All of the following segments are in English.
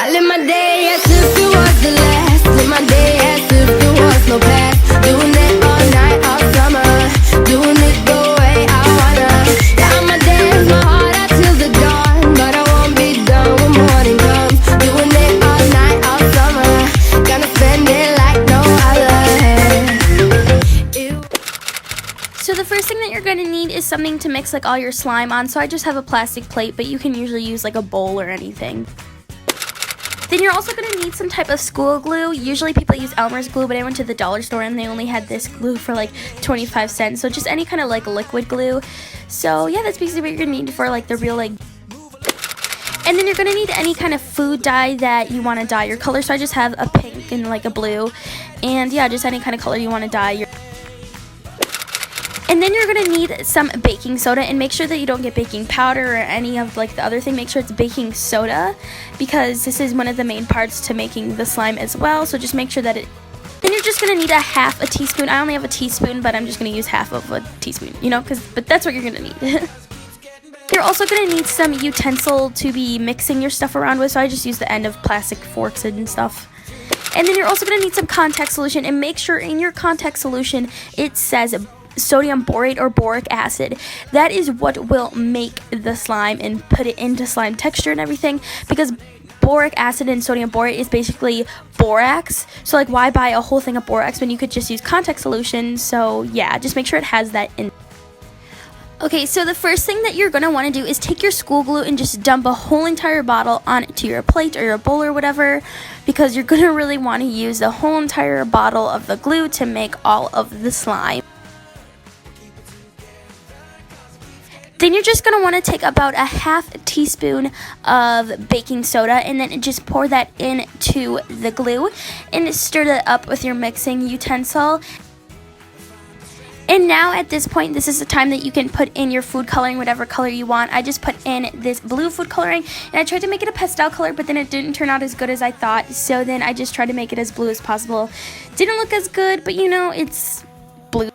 I live my day as if it was the last. Live my day as if there was no past. Doing it all night, all summer. Doing it the way I wanna. Yeah, I'ma dance my heart out till the dawn, but I won't be done when morning comes. Doing it all night, all summer. Gonna spend it like no other. Ew. So the first thing that you're going to need is something to mix like all your slime on. So I just have a plastic plate, but you can usually use like a bowl or anything. Then you're also going to need some type of school glue. Usually people use Elmer's glue, but I went to the dollar store and they only had this glue for like 25 cents. So just any kind of like liquid glue. So yeah, that's basically what you're going to need for like the real like. And then you're going to need any kind of food dye that you want to dye your color. So I just have a pink and like a blue. And yeah, just any kind of color you want to dye your. And then you're going to need some baking soda, and make sure that you don't get baking powder or any of like the other thing. Make sure it's baking soda, because this is one of the main parts to making the slime as well. So just make sure that it. Then you're just going to need a half a teaspoon. I only have a teaspoon, but I'm just going to use half of a teaspoon, you know, but that's what you're going to need. You're also going to need some utensil to be mixing your stuff around with. So I just use the end of plastic forks and stuff. And then you're also going to need some contact solution, and make sure in your contact solution it says sodium borate or boric acid. That is what will make the slime and put it into slime texture and everything, because boric acid and sodium borate is basically borax. So like, why buy a whole thing of borax when you could just use contact solution? So yeah, just make sure it has that in. Okay, so the first thing that you're going to want to do is take your school glue and just dump a whole entire bottle onto your plate or your bowl or whatever, because you're going to really want to use the whole entire bottle of the glue to make all of the slime. Then you're just going to want to take about a half teaspoon of baking soda, and then just pour that into the glue and stir that up with your mixing utensil. And now at this point, this is the time that you can put in your food coloring, whatever color you want. I just put in this blue food coloring, and I tried to make it a pastel color, but then it didn't turn out as good as I thought. So then I just tried to make it as blue as possible. Didn't look as good, but you know, it's blue.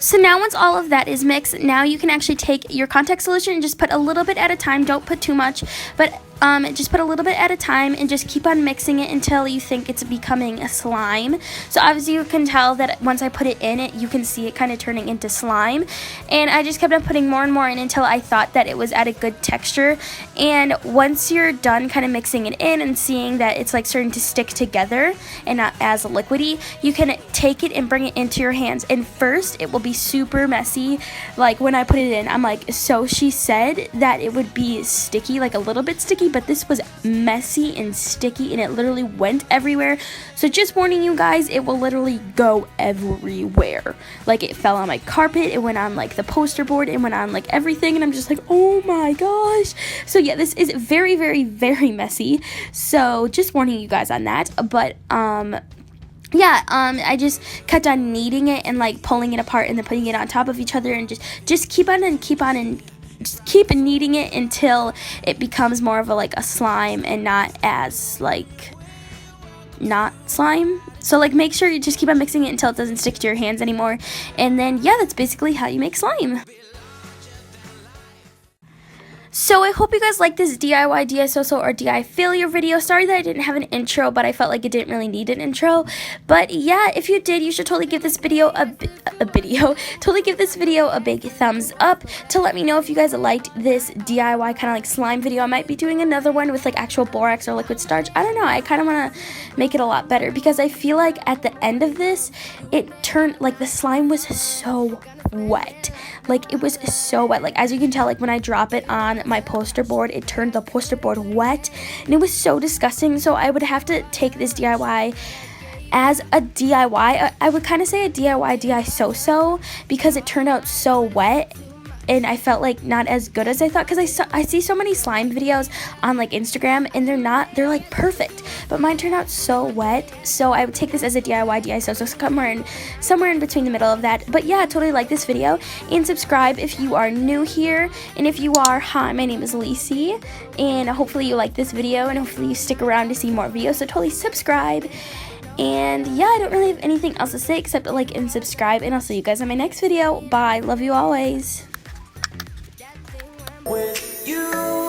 So now once all of that is mixed, now you can actually take your contact solution and just put a little bit at a time. Don't put too much, but just put a little bit at a time and just keep on mixing it until you think it's becoming a slime. So obviously you can tell that once I put it in it, you can see it kind of turning into slime. And I just kept on putting more and more in until I thought that it was at a good texture. And once you're done kind of mixing it in and seeing that it's like starting to stick together and not as liquidy, you can take it and bring it into your hands. And first it will be super messy. Like when I put it in, I'm like, so she said that it would be sticky, like a little bit sticky, but this was messy and sticky and it literally went everywhere. So just warning you guys, it will literally go everywhere. Like it fell on my carpet, it went on like the poster board, it went on like everything, and I'm just like, oh my gosh. So yeah, this is very, very, very messy. So just warning you guys on that. But yeah, I just kept on kneading it and like pulling it apart and then putting it on top of each other, and just keep on and just keep kneading it until it becomes more of a slime and not as like not slime. So like make sure you just keep on mixing it until it doesn't stick to your hands anymore. And then yeah, that's basically how you make slime. So I hope you guys like this DIY, DI so-so, or DI failure video. Sorry that I didn't have an intro, but I felt like it didn't really need an intro. But yeah, if you did, you should totally give this video totally give this video a big thumbs up to let me know if you guys liked this DIY kind of like slime video. I might be doing another one with like actual borax or liquid starch. I don't know. I kind of want to make it a lot better, because I feel like at the end of this, it turned like the slime was so wet. Like it was so wet. Like as you can tell, like when I drop it on my poster board, it turned the poster board wet, and it was so disgusting. So I would have to take this DIY as a DIY. I would kind of say a DIY DI so-so, because it turned out so wet. And I felt like not as good as I thought, because I see so many slime videos on like Instagram, and they're like perfect, but mine turned out so wet. So I would take this as a DIY DI so somewhere in between the middle of that. But yeah, I totally like this video, and subscribe if you are new here. And if you are, hi, my name is Lici, and hopefully you like this video, and hopefully you stick around to see more videos. So totally subscribe. And yeah, I don't really have anything else to say except to like and subscribe, and I'll see you guys in my next video. Bye. Love you always. With you.